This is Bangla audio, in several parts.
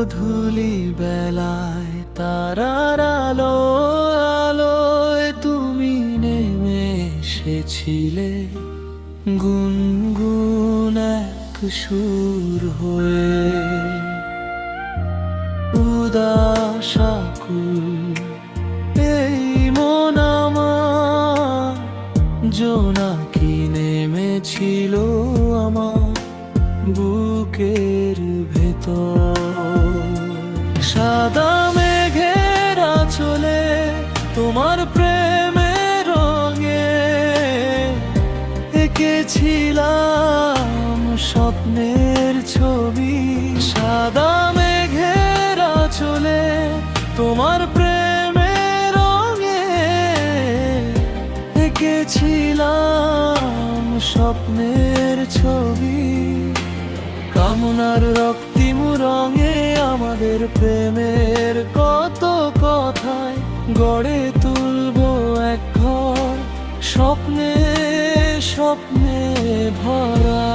গোধূলি বেলায় তারার আলো আলোয় তুমি নেমে এসেছিলে গুনগুন এক সুর হয়ে। উদাস আকুল এই মন আমার জোনাকি নেমেছিল আমার বুকের ভেতর। সাদা মেঘের আঁচলে তোমার প্রেমের রঙে এঁকেছিলাম স্বপ্নের ছবি। সাদা মেঘের আঁচলে তোমার প্রেমের রঙে এঁকেছিলাম স্বপ্নের ছবি। কামনার রক্তিম রঙে আমাদের প্রেমের কত কথায় গড়ে তুলবো এক ঘর স্বপ্নে স্বপ্নে ভরা।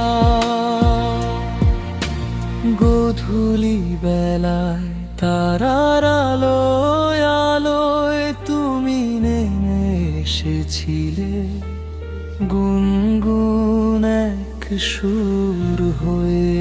গোধূলি বেলায় তারার আলোয় আলোয় তুমি নেমে এসেছিলে গুনগুন এক সুর হয়ে।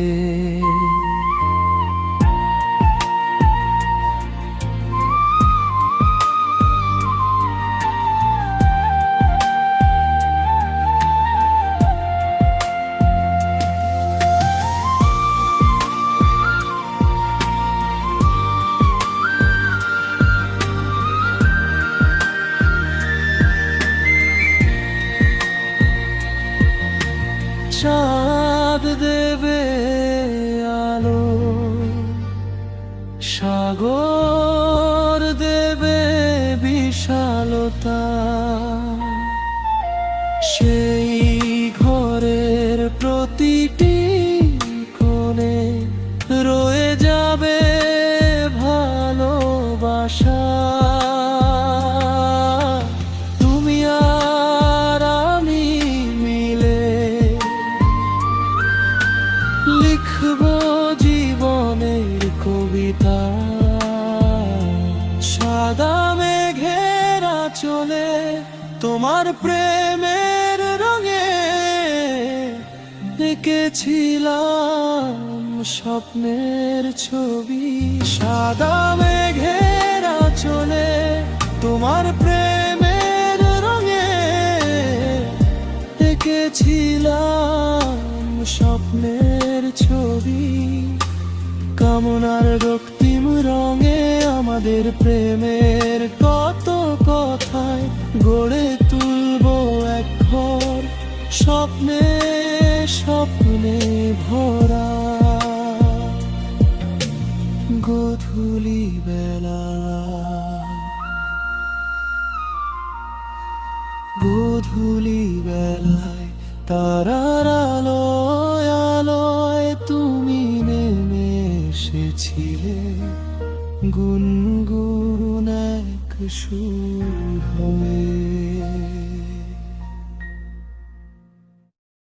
চাঁদ দেবে আলো, সাগর দেবে বিশালতা, সেই ঘরের প্রতিটি কোণে রয়ে যাবে ভালোবাসা। তুমি আর আমি মিলে লিখবো জীবনের কবিতা। সাদা মেঘের আঁচলে তোমার প্রেমের রঙে এঁকেছিলাম স্বপ্নের ছবি। সাদা মেঘের আঁচলে তোমার প্রেমের রঙে এঁকেছিলাম স্বপ্নের ছবি। কামনার রক্তিম রঙে আমাদের প্রেমের কত কথায় গড়ে তুলবো এক ঘর স্বপ্নে স্বপ্নে ভরা। গোধূলি বেলা গোধূলি বেলায় তারার আলোয় আলোয় তুমি নেমে এসেছিলে গুনগুন এক সুর হয়ে।